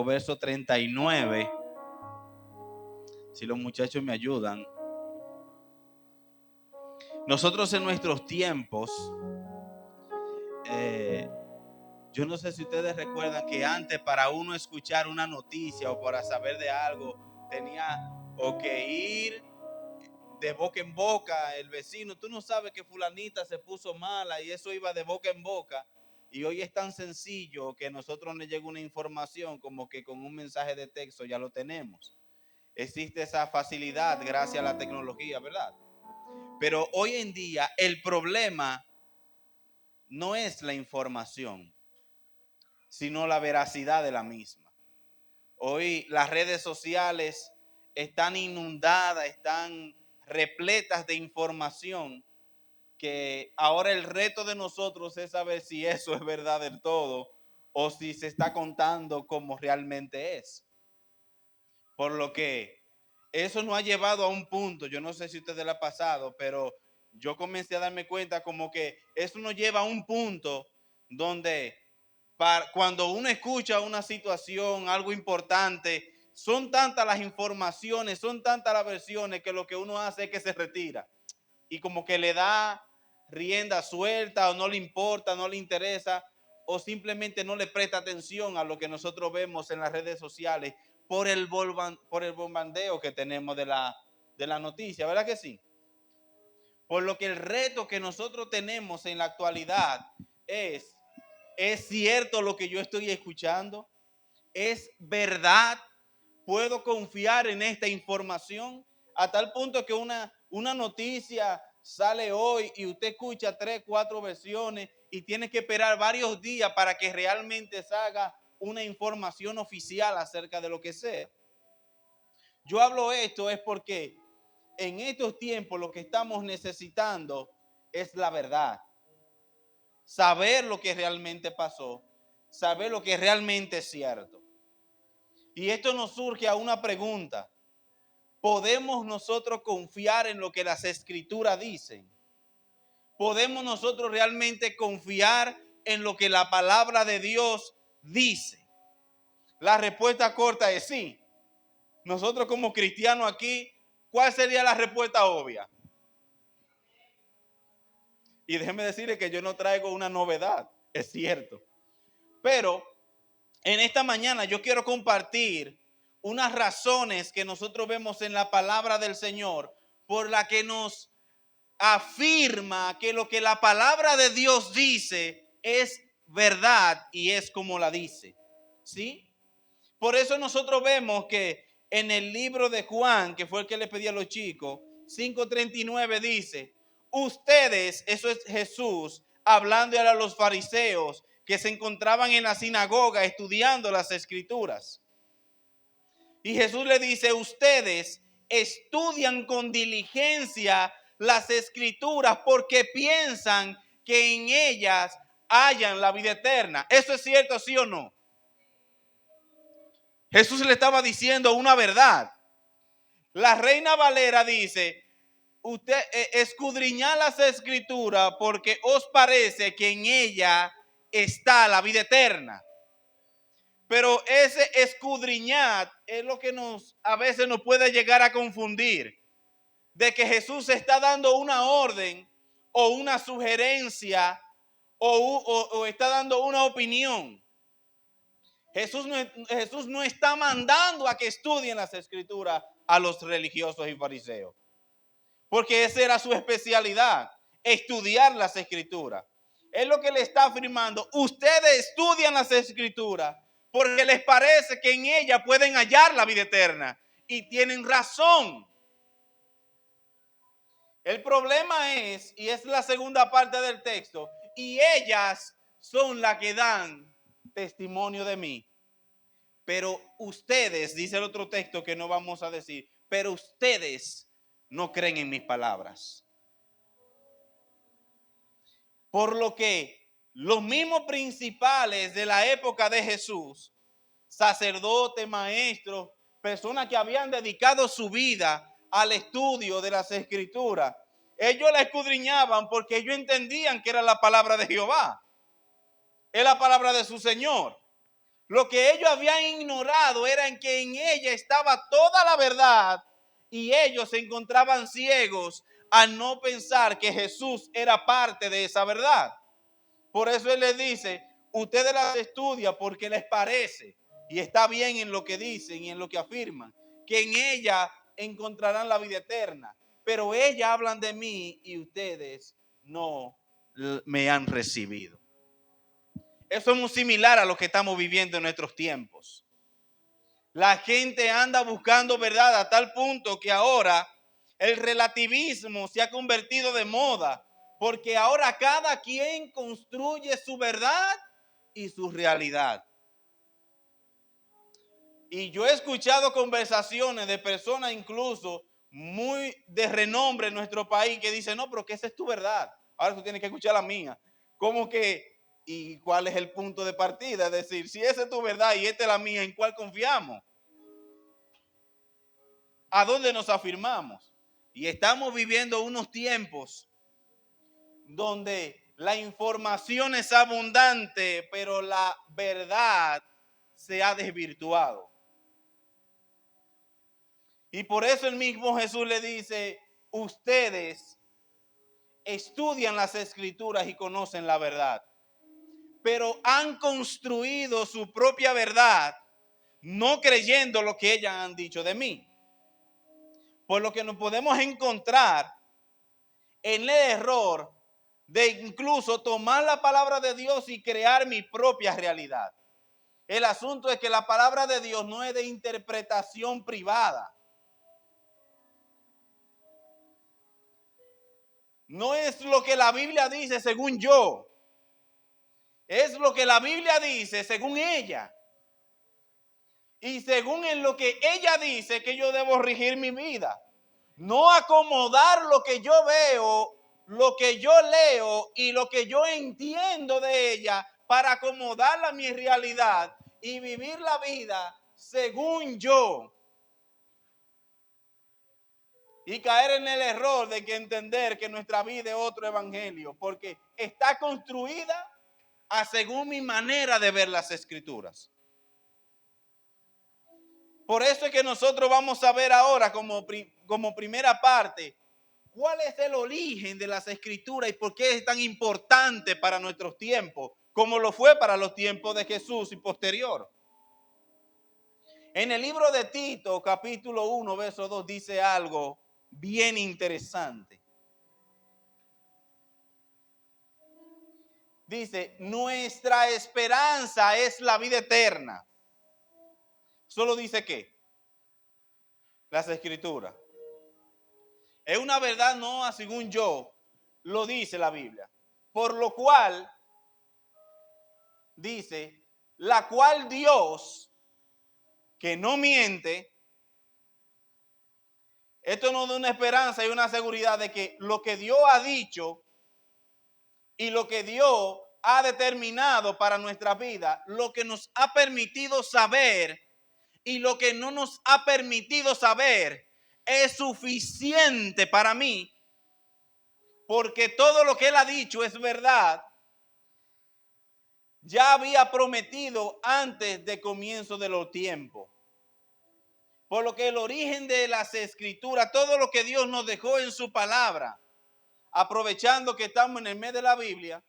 5, verso 39. Si los muchachos me ayudan. Nosotros en nuestros tiempos, yo no sé si ustedes recuerdan que antes para uno escuchar una noticia o para saber de algo tenía o que ir de boca en boca, el vecino, tú no sabes que fulanita se puso mala y eso iba de boca en boca. Y hoy es tan sencillo que nosotros nos llega una información como que con un mensaje de texto ya lo tenemos. Existe esa facilidad gracias a la tecnología, ¿verdad? Pero hoy en día el problema no es la información, sino la veracidad de la misma. Hoy las redes sociales están inundadas, están repletas de información, que ahora el reto de nosotros es saber si eso es verdad del todo o si se está contando como realmente es. Por lo que eso nos ha llevado a un punto, yo no sé si a ustedes le ha pasado, pero yo comencé a darme cuenta como que eso nos lleva a un punto donde cuando uno escucha una situación, algo importante, son tantas las informaciones, son tantas las versiones que lo que uno hace es que se retira y como que le da rienda suelta o no le importa, no le interesa o simplemente no le presta atención a lo que nosotros vemos en las redes sociales por el bombardeo que tenemos de la noticia, ¿verdad que sí? Por lo que el reto que nosotros tenemos en la actualidad ¿es cierto lo que yo estoy escuchando? ¿Es verdad? ¿Puedo confiar en esta información? A tal punto que una noticia sale hoy y usted escucha 3, 4 versiones y tiene que esperar varios días para que realmente salga una información oficial acerca de lo que sea. Yo hablo esto es porque en estos tiempos lo que estamos necesitando es la verdad. Saber lo que realmente pasó, saber lo que realmente es cierto. Y esto nos surge a una pregunta. ¿Podemos nosotros confiar en lo que las escrituras dicen? ¿Podemos nosotros realmente confiar en lo que la palabra de Dios dice? La respuesta corta es sí. Nosotros como cristianos aquí, ¿cuál sería la respuesta obvia? Y déjeme decirle que yo no traigo una novedad, es cierto. Pero en esta mañana yo quiero compartir unas razones que nosotros vemos en la palabra del Señor por la que nos afirma que lo que la palabra de Dios dice es verdad y es como la dice. ¿Sí? Por eso nosotros vemos que en el libro de Juan, que fue el que le pedí a los chicos, 5:39 dice, ustedes, eso es Jesús, hablando a los fariseos que se encontraban en la sinagoga estudiando las escrituras. Y Jesús le dice, ustedes estudian con diligencia las escrituras porque piensan que en ellas hayan la vida eterna. ¿Eso es cierto, sí o no? Jesús le estaba diciendo una verdad. La Reina Valera dice, usted escudriñad las escrituras porque os parece que en ella está la vida eterna. Pero ese escudriñar es lo que a veces nos puede llegar a confundir. De que Jesús está dando una orden o una sugerencia o está dando una opinión. Jesús no está mandando a que estudien las escrituras a los religiosos y fariseos. Porque esa era su especialidad, estudiar las escrituras. Es lo que le está afirmando. Ustedes estudian las escrituras porque les parece que en ellas pueden hallar la vida eterna. Y tienen razón. El problema es, y es la segunda parte del texto, y ellas son las que dan testimonio de mí. Pero ustedes, dice el otro texto que no vamos a decir, pero ustedes no creen en mis palabras. Por lo que los mismos principales de la época de Jesús, sacerdotes, maestros, personas que habían dedicado su vida al estudio de las escrituras, ellos la escudriñaban porque ellos entendían que era la palabra de Jehová, es la palabra de su Señor. Lo que ellos habían ignorado era en que en ella estaba toda la verdad y ellos se encontraban ciegos al no pensar que Jesús era parte de esa verdad. Por eso Él les dice, ustedes las estudian porque les parece y está bien en lo que dicen y en lo que afirman, que en ella encontrarán la vida eterna. Pero ellas hablan de mí y ustedes no me han recibido. Eso es muy similar a lo que estamos viviendo en nuestros tiempos. La gente anda buscando verdad a tal punto que ahora el relativismo se ha convertido de moda, porque ahora cada quien construye su verdad y su realidad. Y yo he escuchado conversaciones de personas incluso muy de renombre en nuestro país que dicen, no, pero que esa es tu verdad. Ahora tú tienes que escuchar la mía. ¿Cómo que? ¿Y cuál es el punto de partida? Es decir, si esa es tu verdad y esta es la mía, ¿en cuál confiamos? ¿A dónde nos afirmamos? Y estamos viviendo unos tiempos donde la información es abundante, pero la verdad se ha desvirtuado. Y por eso el mismo Jesús le dice, ustedes estudian las escrituras y conocen la verdad, pero han construido su propia verdad, no creyendo lo que ellas han dicho de mí. Por lo que nos podemos encontrar en el error de incluso tomar la palabra de Dios y crear mi propia realidad. El asunto es que la palabra de Dios no es de interpretación privada. No es lo que la Biblia dice según yo. Es lo que la Biblia dice según ella. Y según en lo que ella dice que yo debo regir mi vida. No acomodar lo que yo veo, lo que yo leo y lo que yo entiendo de ella para acomodarla a mi realidad y vivir la vida según yo. Y caer en el error de que entender que nuestra vida es otro evangelio, porque está construida a según mi manera de ver las escrituras. Por eso es que nosotros vamos a ver ahora como primera parte cuál es el origen de las escrituras y por qué es tan importante para nuestros tiempos, como lo fue para los tiempos de Jesús y posterior. En el libro de Tito, capítulo 1, verso 2, dice algo bien interesante. Dice, nuestra esperanza es la vida eterna. Solo dice ¿qué? Las escrituras. Es una verdad no según yo, lo dice la Biblia. Por lo cual, dice, la cual Dios, que no miente, esto nos da una esperanza y una seguridad de que lo que Dios ha dicho y lo que Dios ha determinado para nuestra vida, lo que nos ha permitido saber y lo que no nos ha permitido saber, es suficiente para mí, porque todo lo que Él ha dicho es verdad. Ya había prometido antes de comienzo de los tiempos. Por lo que el origen de las escrituras, todo lo que Dios nos dejó en su palabra, aprovechando que estamos en el mes de la Biblia,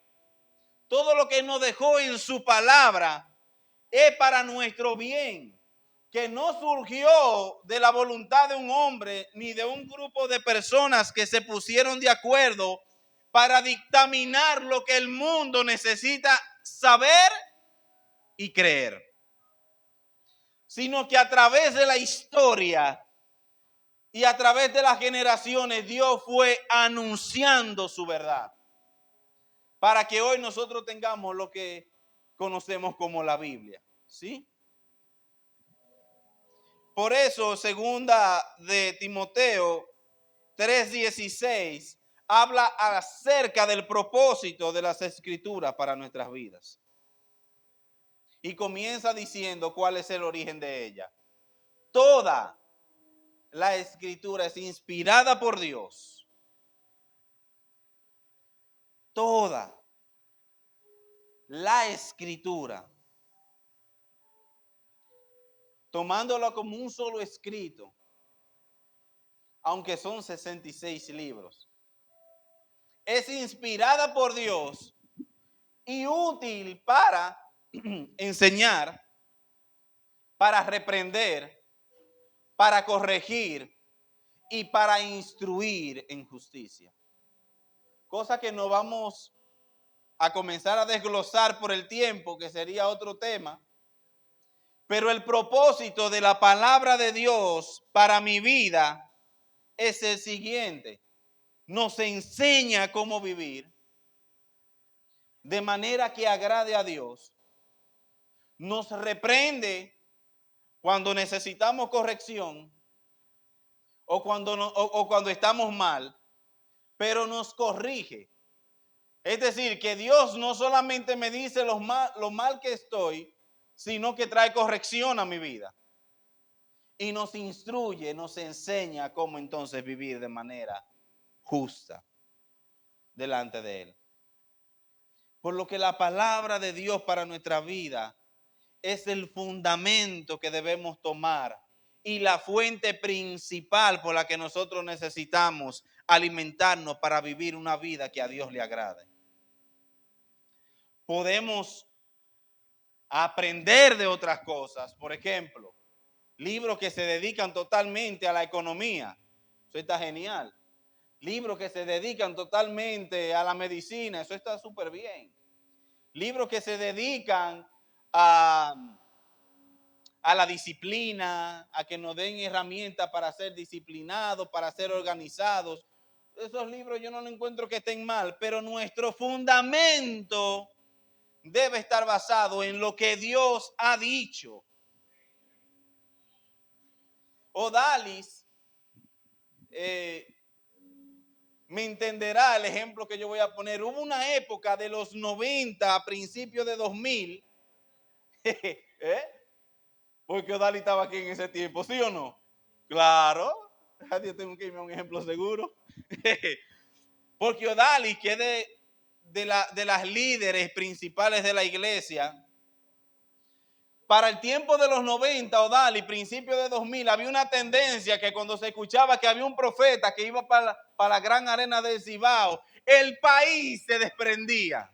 todo lo que nos dejó en su palabra es para nuestro bien, que no surgió de la voluntad de un hombre ni de un grupo de personas que se pusieron de acuerdo para dictaminar lo que el mundo necesita saber y creer, sino que a través de la historia y a través de las generaciones Dios fue anunciando su verdad para que hoy nosotros tengamos lo que conocemos como la Biblia, ¿sí? Por eso, segunda de Timoteo 3:16 habla acerca del propósito de las escrituras para nuestras vidas. Y comienza diciendo cuál es el origen de ella. Toda la escritura es inspirada por Dios. Toda la escritura tomándolo como un solo escrito, aunque son 66 libros. Es inspirada por Dios y útil para enseñar, para reprender, para corregir y para instruir en justicia. Cosa que no vamos a comenzar a desglosar por el tiempo, que sería otro tema. Pero el propósito de la palabra de Dios para mi vida es el siguiente. Nos enseña cómo vivir de manera que agrade a Dios. Nos reprende cuando necesitamos corrección o cuando estamos mal, pero nos corrige. Es decir, que Dios no solamente me dice lo mal que estoy, sino que trae corrección a mi vida. Y nos instruye, nos enseña cómo entonces vivir de manera justa delante de Él. Por lo que la palabra de Dios para nuestra vida es el fundamento que debemos tomar y la fuente principal por la que nosotros necesitamos alimentarnos para vivir una vida que a Dios le agrade. Podemos aprender de otras cosas, por ejemplo, libros que se dedican totalmente a la economía, eso está genial. Libros que se dedican totalmente a la medicina, eso está súper bien. Libros que se dedican a la disciplina, a que nos den herramientas para ser disciplinados, para ser organizados. Esos libros yo no encuentro que estén mal, pero nuestro fundamento debe estar basado en lo que Dios ha dicho. Odalis me entenderá el ejemplo que yo voy a poner. Hubo una época de los 90 a principios de 2000, porque Odalis estaba aquí en ese tiempo, ¿sí o no? Claro, yo tengo que irme a un ejemplo seguro. Porque Odalis, que es de las líderes principales de la iglesia, para el tiempo de los 90, Odalis, principio de 2000, había una tendencia que cuando se escuchaba que había un profeta que iba para la gran arena del Cibao, el país se desprendía.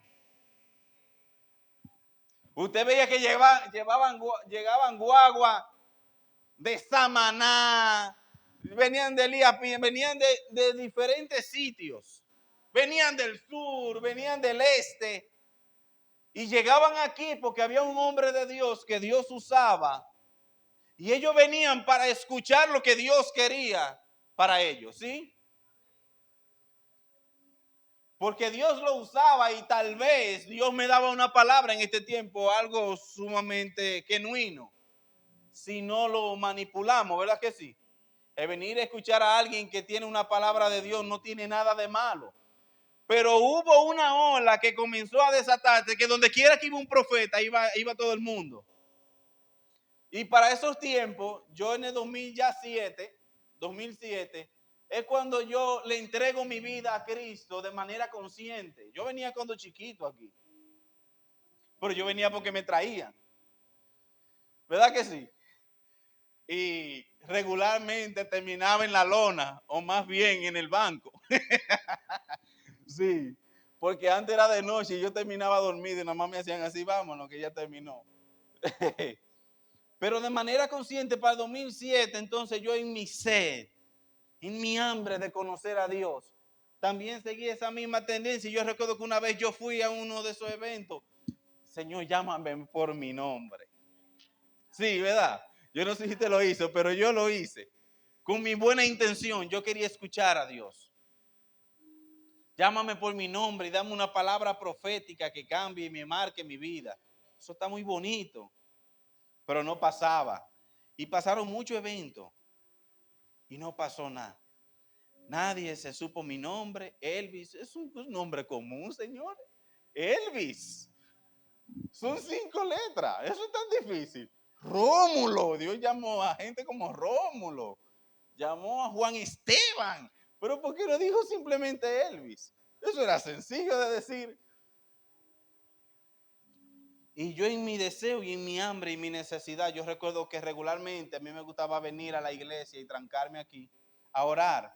Usted veía que llegaban guaguas de Samaná, venían de Elías, venían de diferentes sitios, venían del sur, venían del este. Y llegaban aquí porque había un hombre de Dios que Dios usaba. Y ellos venían para escuchar lo que Dios quería para ellos, ¿sí? Porque Dios lo usaba y tal vez Dios me daba una palabra en este tiempo, algo sumamente genuino. Si no lo manipulamos, ¿verdad que sí? El venir a escuchar a alguien que tiene una palabra de Dios no tiene nada de malo. Pero hubo una ola que comenzó a desatarse, que donde quiera que iba un profeta, iba todo el mundo. Y para esos tiempos, yo en el 2007, es cuando yo le entrego mi vida a Cristo de manera consciente. Yo venía cuando chiquito aquí, pero yo venía porque me traían. ¿Verdad que sí? Y regularmente terminaba en la lona, o más bien en el banco. Sí, porque antes era de noche y yo terminaba dormido y nada más me hacían así, vámonos, que ya terminó. Pero de manera consciente para el 2007, entonces yo en mi sed, en mi hambre de conocer a Dios, también seguí esa misma tendencia. Yo recuerdo que una vez yo fui a uno de esos eventos. Señor, llámame por mi nombre. Sí, ¿verdad? Yo no sé si te lo hizo, pero yo lo hice. Con mi buena intención, yo quería escuchar a Dios. Llámame por mi nombre y dame una palabra profética que cambie y me marque mi vida. Eso está muy bonito, pero no pasaba. Y pasaron muchos eventos y no pasó nada. Nadie se supo mi nombre. Elvis es un nombre común, señor. Elvis. Son 5 letras. Eso es tan difícil. Rómulo. Dios llamó a gente como Rómulo. Llamó a Juan Esteban. Pero ¿por qué no dijo simplemente Elvis? Eso era sencillo de decir. Y yo en mi deseo y en mi hambre y mi necesidad, yo recuerdo que regularmente a mí me gustaba venir a la iglesia y trancarme aquí a orar.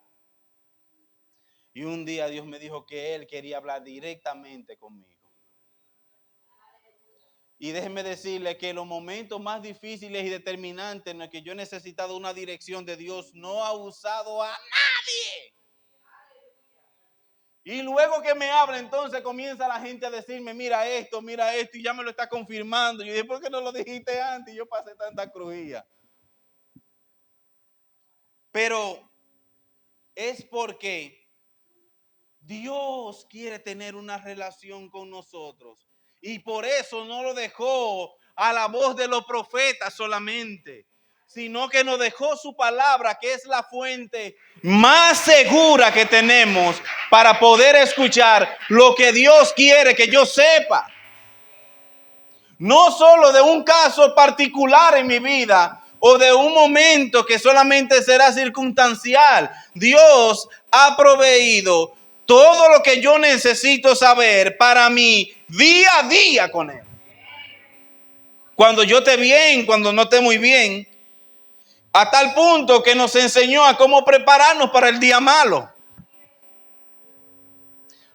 Y un día Dios me dijo que Él quería hablar directamente conmigo. Y déjenme decirle que los momentos más difíciles y determinantes en los que yo he necesitado una dirección de Dios, no ha usado a nadie. Y luego que me habla, entonces comienza la gente a decirme, mira esto, y ya me lo está confirmando. Yo dije, ¿por qué no lo dijiste antes? Y yo pasé tanta crujía. Pero es porque Dios quiere tener una relación con nosotros. Y por eso no lo dejó a la voz de los profetas solamente, sino que nos dejó su palabra, que es la fuente más segura que tenemos para poder escuchar lo que Dios quiere que yo sepa. No solo de un caso particular en mi vida o de un momento que solamente será circunstancial. Dios ha proveído todo lo que yo necesito saber para mi día a día con Él. Cuando yo esté bien, cuando no esté muy bien, a tal punto que nos enseñó a cómo prepararnos para el día malo.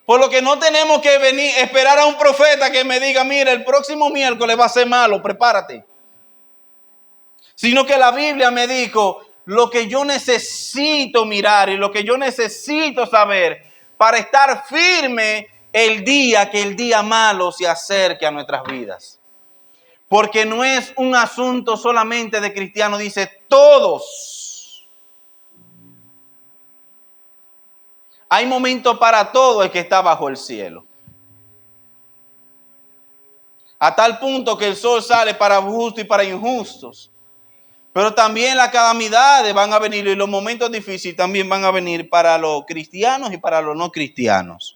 Por lo que no tenemos que venir esperar a un profeta que me diga, mira, el próximo miércoles va a ser malo, prepárate. Sino que la Biblia me dijo lo que yo necesito mirar y lo que yo necesito saber para estar firme el día que el día malo se acerque a nuestras vidas. Porque no es un asunto solamente de cristianos, dice todos. Hay momentos para todo el que está bajo el cielo. A tal punto que el sol sale para justos y para injustos. Pero también las calamidades van a venir y los momentos difíciles también van a venir para los cristianos y para los no cristianos.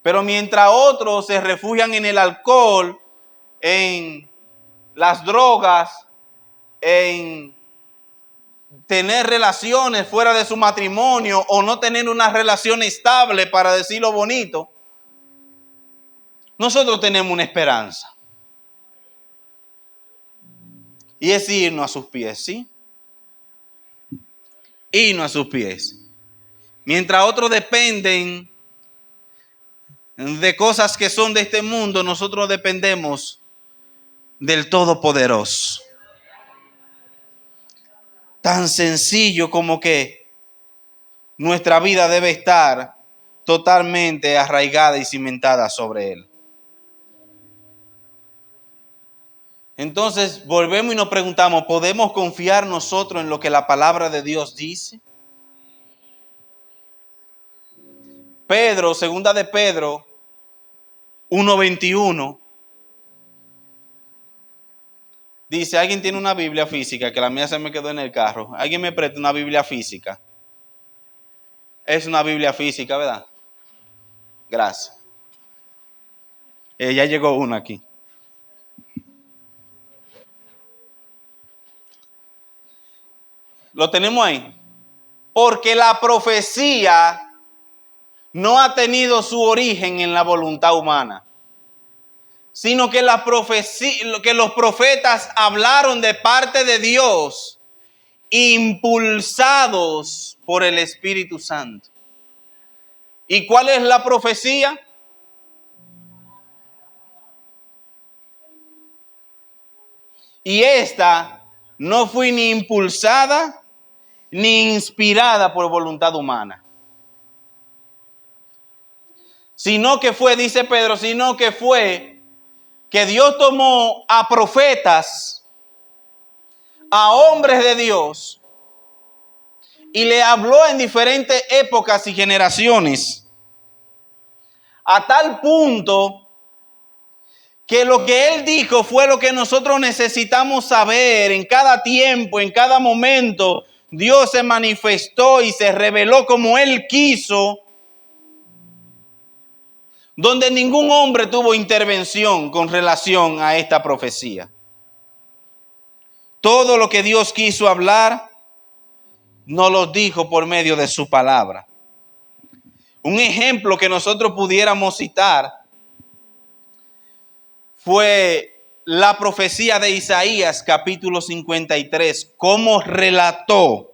Pero mientras otros se refugian en el alcohol, en las drogas, en tener relaciones fuera de su matrimonio o no tener una relación estable, para decirlo bonito, nosotros tenemos una esperanza. Y es irnos a sus pies, ¿sí? Irnos a sus pies. Mientras otros dependen de cosas que son de este mundo, nosotros dependemos del Todopoderoso. Tan sencillo como que nuestra vida debe estar totalmente arraigada y cimentada sobre Él. Entonces volvemos y nos preguntamos, ¿podemos confiar nosotros en lo que la palabra de Dios dice? Pedro, segunda de Pedro 1:21, dice, ¿alguien tiene una Biblia física? Que la mía se me quedó en el carro. ¿Alguien me presta una Biblia física? Es una Biblia física, ¿verdad? Gracias. Ya llegó una aquí. Lo tenemos ahí. Porque la profecía no ha tenido su origen en la voluntad humana, sino que que los profetas hablaron de parte de Dios, impulsados por el Espíritu Santo. ¿Y cuál es la profecía? Y esta no fue ni impulsada ni inspirada por voluntad humana, sino que fue, dice Pedro, sino que fue que Dios tomó a profetas, a hombres de Dios, y le habló en diferentes épocas y generaciones, a tal punto que lo que Él dijo fue lo que nosotros necesitamos saber en cada tiempo, en cada momento. Dios se manifestó y se reveló como Él quiso, donde ningún hombre tuvo intervención con relación a esta profecía. Todo lo que Dios quiso hablar, nos lo dijo por medio de su palabra. Un ejemplo que nosotros pudiéramos citar fue la profecía de Isaías capítulo 53, cómo relató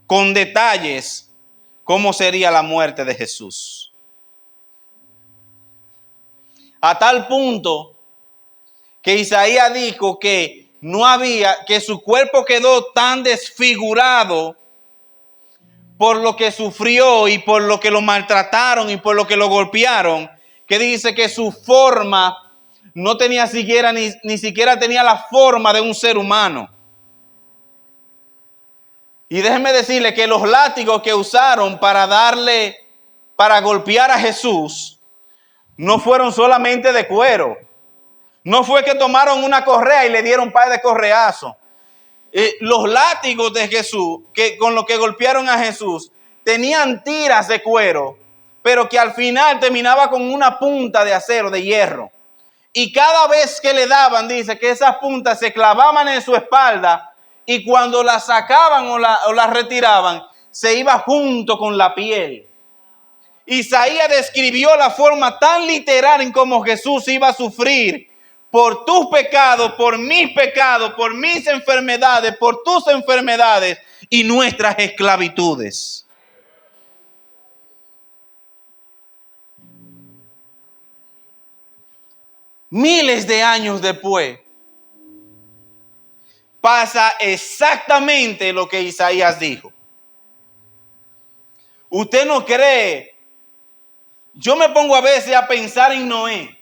con detalles cómo sería la muerte de Jesús. A tal punto que Isaías dijo que no había, que su cuerpo quedó tan desfigurado por lo que sufrió y por lo que lo maltrataron y por lo que lo golpearon, que dice que su forma no tenía siquiera, ni siquiera tenía la forma de un ser humano. Y déjenme decirle que los látigos que usaron para golpear a Jesús, no fueron solamente de cuero. No fue que tomaron una correa y le dieron un par de correazos. Los látigos de Jesús, con los que golpearon a Jesús, tenían tiras de cuero, pero que al final terminaba con una punta de acero, de hierro. Y cada vez que le daban, dice que esas puntas se clavaban en su espalda y cuando la sacaban o la retiraban, se iba junto con la piel. Isaías describió la forma tan literal en cómo Jesús iba a sufrir por tus pecados, por mis enfermedades, por tus enfermedades y nuestras esclavitudes. Miles de años después, pasa exactamente lo que Isaías dijo. ¿Usted no cree? Yo me pongo a veces a pensar en Noé.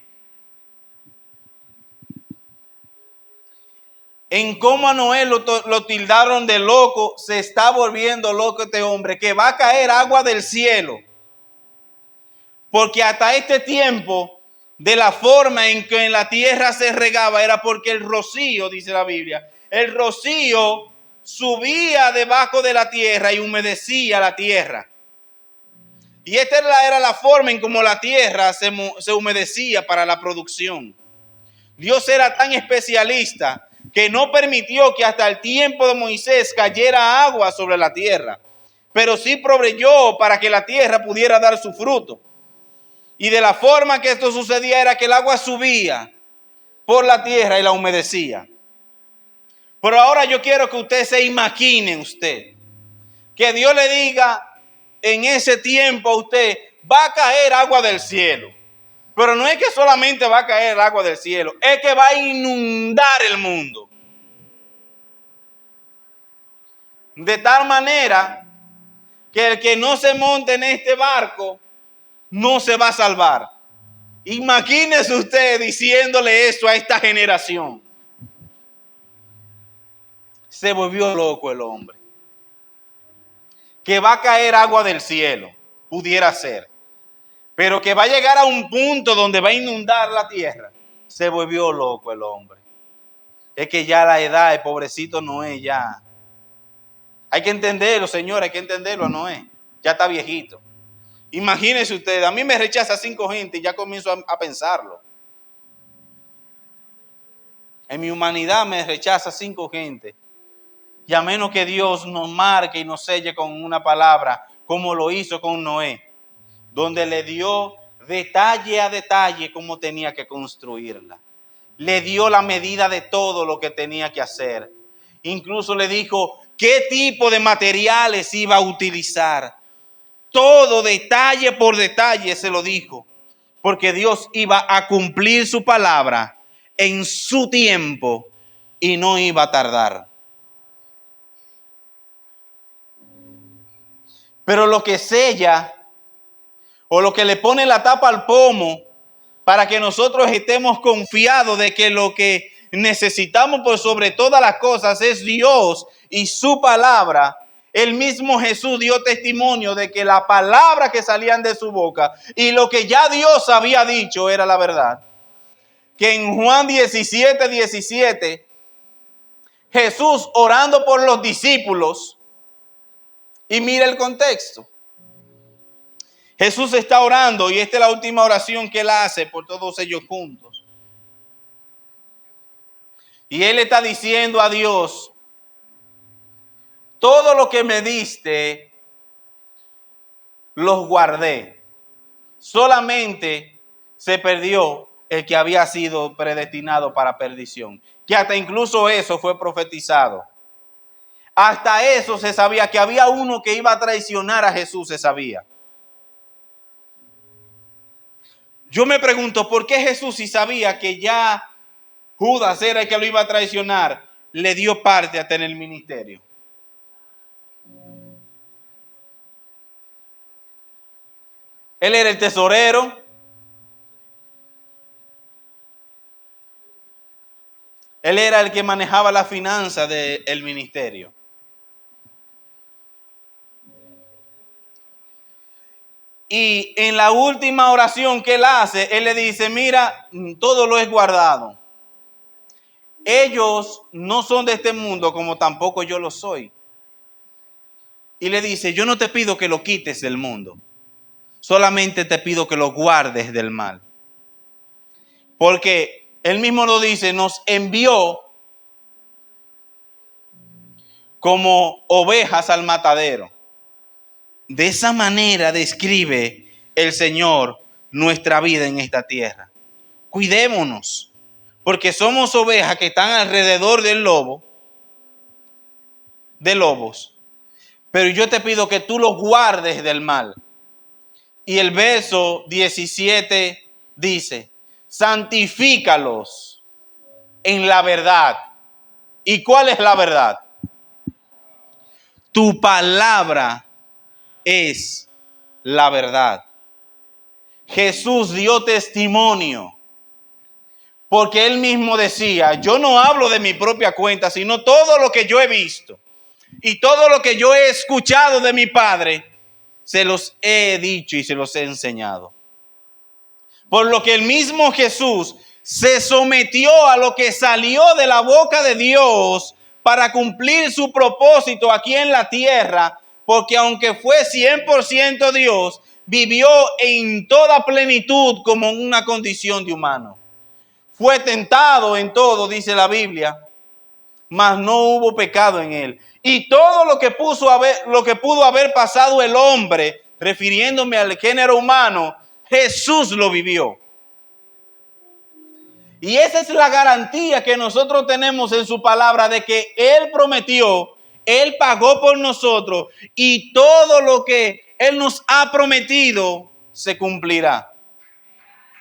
En cómo a Noé lo tildaron de loco, se está volviendo loco este hombre, que va a caer agua del cielo. Porque hasta este tiempo, de la forma en que en la tierra se regaba, era porque el rocío, dice la Biblia, el rocío subía debajo de la tierra y humedecía la tierra. Y esta era la forma en cómo la tierra se humedecía para la producción. Dios era tan especialista que no permitió que hasta el tiempo de Moisés cayera agua sobre la tierra, pero sí proveyó para que la tierra pudiera dar su fruto. Y de la forma que esto sucedía era que el agua subía por la tierra y la humedecía. Pero ahora yo quiero que usted se imagine que Dios le diga en ese tiempo a usted, va a caer agua del cielo. Pero no es que solamente va a caer el agua del cielo, es que va a inundar el mundo. De tal manera que el que no se monte en este barco no se va a salvar. Imagínese usted diciéndole eso a esta generación. Se volvió loco el hombre. Que va a caer agua del cielo, pudiera ser. Pero que va a llegar a un punto donde va a inundar la tierra. Se volvió loco el hombre. Es que ya la edad, el pobrecito Noé ya. Hay que entenderlo, señor, hay que entenderlo a Noé. Ya está viejito. Imagínense ustedes, a mí me rechaza 5 gente y ya comienzo a pensarlo. En mi humanidad me rechaza 5 gente. Y a menos que Dios nos marque y nos selle con una palabra, como lo hizo con Noé, donde le dio detalle a detalle cómo tenía que construirla. Le dio la medida de todo lo que tenía que hacer. Incluso le dijo qué tipo de materiales iba a utilizar. Todo detalle por detalle se lo dijo, porque Dios iba a cumplir su palabra en su tiempo y no iba a tardar. Pero lo que sella o lo que le pone la tapa al pomo para que nosotros estemos confiados de que lo que necesitamos por sobre todas las cosas es Dios y su palabra. El mismo Jesús dio testimonio de que la palabra que salían de su boca y lo que ya Dios había dicho era la verdad. Que en Juan 17:17, Jesús orando por los discípulos, y mira el contexto. Jesús está orando y esta es la última oración que él hace por todos ellos juntos. Y él está diciendo a Dios, todo lo que me diste, los guardé. Solamente se perdió el que había sido predestinado para perdición. Que hasta incluso eso fue profetizado. Hasta eso se sabía que había uno que iba a traicionar a Jesús, se sabía. Yo me pregunto, ¿por qué Jesús, si sabía que ya Judas era el que lo iba a traicionar, le dio parte hasta en el ministerio? Él era el tesorero. Él era el que manejaba la finanza del ministerio. Y en la última oración que él hace, él le dice, mira, todo lo he guardado. Ellos no son de este mundo como tampoco yo lo soy. Y le dice, yo no te pido que lo quites del mundo. Solamente te pido que lo guardes del mal. Porque él mismo lo dice, nos envió como ovejas al matadero. De esa manera describe el Señor nuestra vida en esta tierra. Cuidémonos, porque somos ovejas que están alrededor del lobo, de lobos. Pero yo te pido que tú los guardes del mal. Y el verso 17 dice, santifícalos en la verdad. ¿Y cuál es la verdad? Tu palabra es la verdad. Jesús dio testimonio, porque él mismo decía, yo no hablo de mi propia cuenta, sino todo lo que yo he visto y todo lo que yo he escuchado de mi Padre, se los he dicho y se los he enseñado. Por lo que el mismo Jesús se sometió a lo que salió de la boca de Dios para cumplir su propósito aquí en la tierra, porque aunque fue 100% Dios, vivió en toda plenitud como en una condición de humano. Fue tentado en todo, dice la Biblia, mas no hubo pecado en él. Y todo lo que pudo haber pasado el hombre, refiriéndome al género humano, Jesús lo vivió. Y esa es la garantía que nosotros tenemos en su palabra de que Él prometió, Él pagó por nosotros y todo lo que Él nos ha prometido se cumplirá.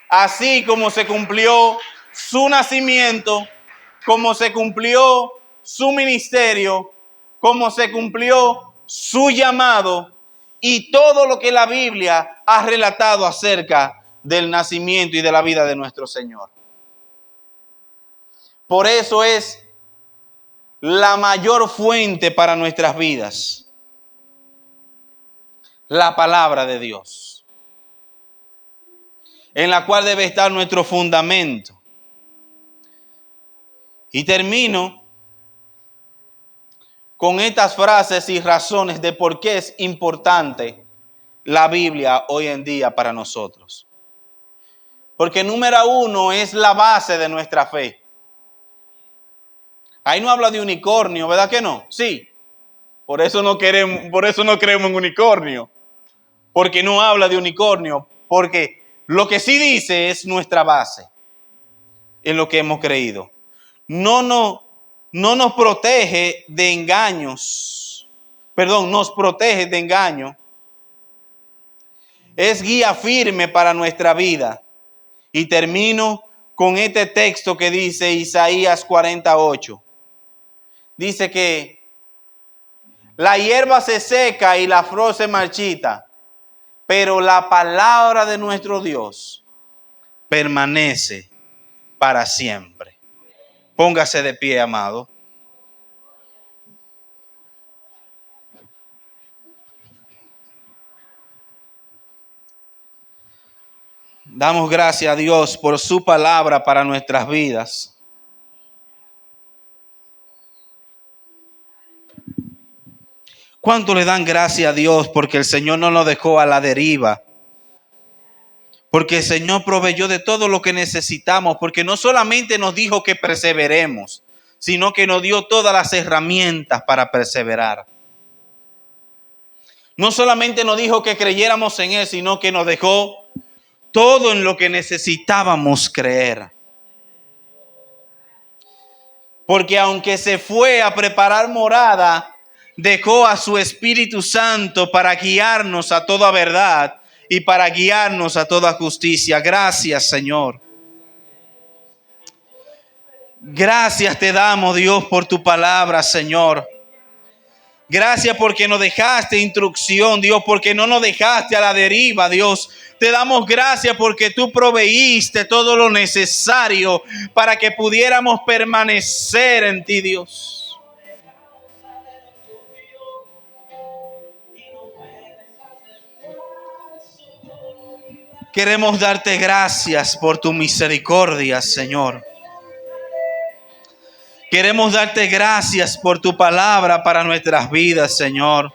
Así como se cumplió su nacimiento, como se cumplió su ministerio, como se cumplió su llamado y todo lo que la Biblia ha relatado acerca del nacimiento y de la vida de nuestro Señor. Por eso es la mayor fuente para nuestras vidas, la palabra de Dios, en la cual debe estar nuestro fundamento. Y termino con estas frases y razones de por qué es importante la Biblia hoy en día para nosotros. Porque número uno es la base de nuestra fe. Ahí no habla de unicornio, ¿verdad que no? Sí. Por eso no creemos en unicornio. Porque no habla de unicornio. Porque lo que sí dice es nuestra base en lo que hemos creído. No nos protege de engaños. Nos protege de engaño. Es guía firme para nuestra vida. Y termino con este texto que dice Isaías 48. Dice que la hierba se seca y la flor se marchita, pero la palabra de nuestro Dios permanece para siempre. Póngase de pie, amado. Damos gracias a Dios por su palabra para nuestras vidas. ¿Cuánto le dan gracias a Dios porque el Señor no nos dejó a la deriva? Porque el Señor proveyó de todo lo que necesitamos, porque no solamente nos dijo que perseveremos, sino que nos dio todas las herramientas para perseverar. No solamente nos dijo que creyéramos en Él, sino que nos dejó todo en lo que necesitábamos creer. Porque aunque se fue a preparar morada, dejó a su Espíritu Santo para guiarnos a toda verdad y para guiarnos a toda justicia. Gracias, Señor. Gracias te damos, Dios, por tu palabra, Señor. Gracias porque nos dejaste instrucción, Dios, porque no nos dejaste a la deriva, Dios. Te damos gracias porque tú proveíste todo lo necesario para que pudiéramos permanecer en ti, Dios. Queremos darte gracias por tu misericordia, Señor. Queremos darte gracias por tu palabra para nuestras vidas, Señor.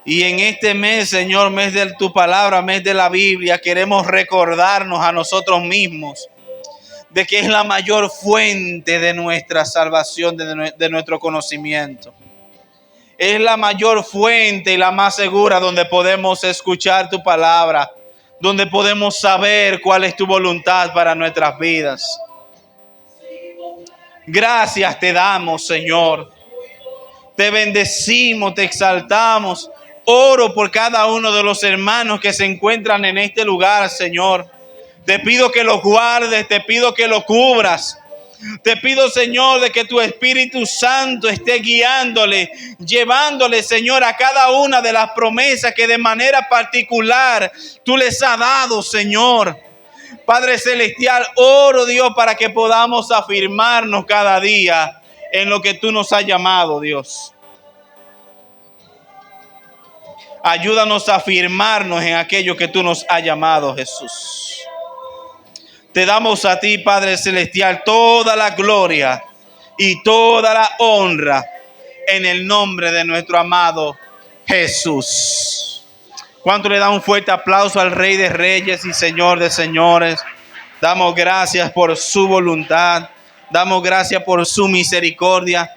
Y en este mes, Señor, mes de tu palabra, mes de la Biblia, queremos recordarnos a nosotros mismos de que es la mayor fuente de nuestra salvación, de nuestro conocimiento. Es la mayor fuente y la más segura donde podemos escuchar tu palabra, donde podemos saber cuál es tu voluntad para nuestras vidas. Gracias te damos, Señor. Te bendecimos, te exaltamos. Oro por cada uno de los hermanos que se encuentran en este lugar, Señor. Te pido que los guardes, te pido que los cubras. Te pido, Señor, de que tu Espíritu Santo esté guiándole, llevándole, Señor, a cada una de las promesas que de manera particular tú les has dado, Señor. Padre Celestial, oro, Dios, para que podamos afirmarnos cada día en lo que tú nos has llamado, Dios. Ayúdanos a afirmarnos en aquello que tú nos has llamado, Jesús. Te damos a ti, Padre Celestial, toda la gloria y toda la honra en el nombre de nuestro amado Jesús. ¿Cuánto le da un fuerte aplauso al Rey de Reyes y Señor de Señores? Damos gracias por su voluntad. Damos gracias por su misericordia.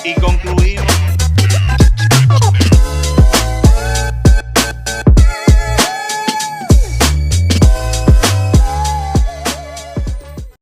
Y concluimos.